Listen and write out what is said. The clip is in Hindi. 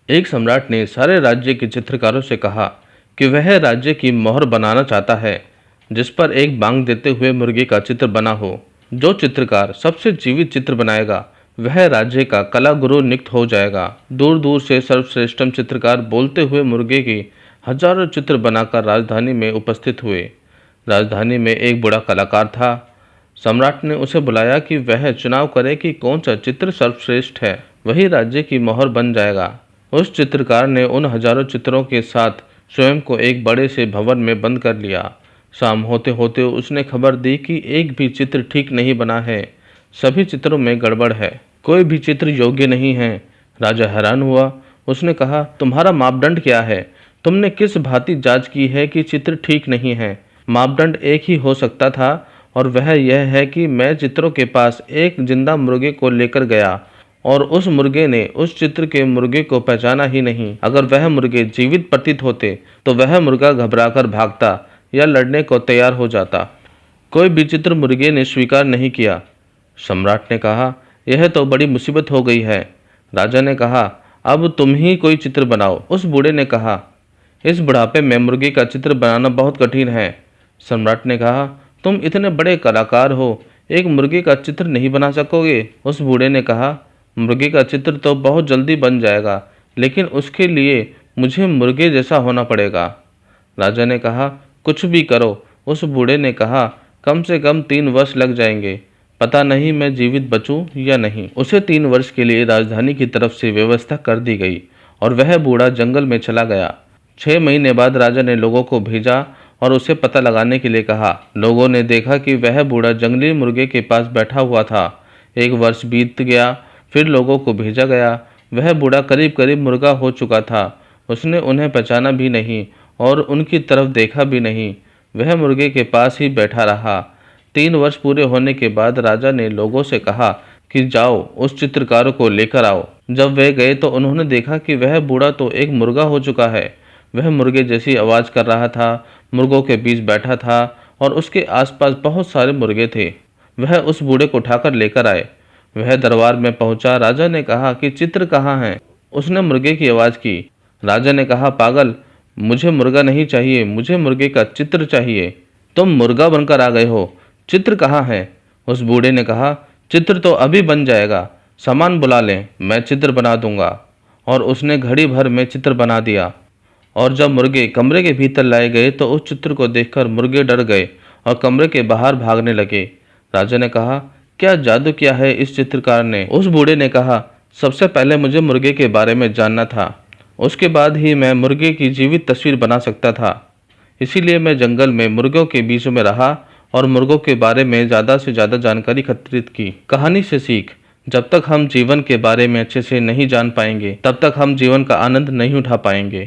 एक सम्राट ने सारे राज्य के चित्रकारों से कहा कि वह राज्य की मोहर बनाना चाहता है जिस पर एक बांग देते हुए मुर्गे का चित्र बना हो। जो चित्रकार सबसे जीवित चित्र बनाएगा वह राज्य का कला गुरु नियुक्त हो जाएगा। दूर दूर से सर्वश्रेष्ठम चित्रकार बोलते हुए मुर्गे की हजारों चित्र बनाकर राजधानी में उपस्थित हुए। राजधानी में एक बूढ़ा कलाकार था। सम्राट ने उसे बुलाया कि वह चुनाव करे कि कौन सा चित्र सर्वश्रेष्ठ है, वही राज्य की मोहर बन जाएगा। उस चित्रकार ने उन हजारों चित्रों के साथ स्वयं को एक बड़े से भवन में बंद कर लिया। शाम होते होते उसने खबर दी कि एक भी चित्र ठीक नहीं बना है, सभी चित्रों में गड़बड़ है, कोई भी चित्र योग्य नहीं है। राजा हैरान हुआ। उसने कहा, तुम्हारा मापदंड क्या है? तुमने किस भांति जांच की है कि चित्र ठीक नहीं है? मापदंड एक ही हो सकता था और वह यह है कि मैं चित्रों के पास एक जिंदा मुर्गे को लेकर गया और उस मुर्गे ने उस चित्र के मुर्गे को पहचाना ही नहीं। अगर वह मुर्गे जीवित प्रतीत होते तो वह मुर्गा घबराकर भागता या लड़ने को तैयार हो जाता। कोई भी चित्र मुर्गे ने स्वीकार नहीं किया। सम्राट ने कहा, यह तो बड़ी मुसीबत हो गई है। राजा ने कहा, अब तुम ही कोई चित्र बनाओ। उस बूढ़े ने कहा, इस बुढ़ापे में मुर्गे का चित्र बनाना बहुत कठिन है। सम्राट ने कहा, तुम इतने बड़े कलाकार हो, एक मुर्गे का चित्र नहीं बना सकोगे? उस बूढ़े ने कहा, मुर्गे का चित्र तो बहुत जल्दी बन जाएगा, लेकिन उसके लिए मुझे मुर्गे जैसा होना पड़ेगा। राजा ने कहा, कुछ भी करो। उस बूढ़े ने कहा, कम से कम 3 वर्ष लग जाएंगे, पता नहीं मैं जीवित बचूं या नहीं। उसे 3 वर्ष के लिए राजधानी की तरफ से व्यवस्था कर दी गई और वह बूढ़ा जंगल में चला गया। 6 महीने बाद राजा ने लोगों को भेजा और उसे पता लगाने के लिए कहा। लोगों ने देखा कि वह बूढ़ा जंगली मुर्गे के पास बैठा हुआ था। 1 वर्ष बीत गया, फिर लोगों को भेजा गया। वह बूढ़ा करीब करीब मुर्गा हो चुका था। उसने उन्हें पहचाना भी नहीं और उनकी तरफ देखा भी नहीं। वह मुर्गे के पास ही बैठा रहा। 3 वर्ष पूरे होने के बाद राजा ने लोगों से कहा कि जाओ उस चित्रकार को लेकर आओ। जब वे गए तो उन्होंने देखा कि वह बूढ़ा तो एक मुर्गा हो चुका है। वह मुर्गे जैसी आवाज़ कर रहा था, मुर्गों के बीच बैठा था और उसके आसपास बहुत सारे मुर्गे थे। वह उस बूढ़े को उठाकर लेकर आए। वह दरबार में पहुंचा। राजा ने कहा कि चित्र कहाँ हैं? उसने मुर्गे की आवाज़ की। राजा ने कहा, पागल, मुझे मुर्गा नहीं चाहिए, मुझे मुर्गे का चित्र चाहिए। तुम मुर्गा बनकर आ गए हो, चित्र कहाँ है? उस बूढ़े ने कहा, चित्र तो अभी बन जाएगा, सामान बुला लें, मैं चित्र बना दूंगा। और उसने घड़ी भर में चित्र बना दिया। और जब मुर्गे कमरे के भीतर लाए गए तो उस चित्र को देखकर मुर्गे डर गए और कमरे के बाहर भागने लगे। राजा ने कहा, क्या जादू किया है इस चित्रकार ने? उस बूढ़े ने कहा, सबसे पहले मुझे मुर्गे के बारे में जानना था, उसके बाद ही मैं मुर्गे की जीवित तस्वीर बना सकता था। इसीलिए मैं जंगल में मुर्गों के बीच में रहा और मुर्गों के बारे में ज़्यादा से ज़्यादा जानकारी एकत्रित की। कहानी से सीख, जब तक हम जीवन के बारे में अच्छे से नहीं जान पाएंगे तब तक हम जीवन का आनंद नहीं उठा पाएंगे।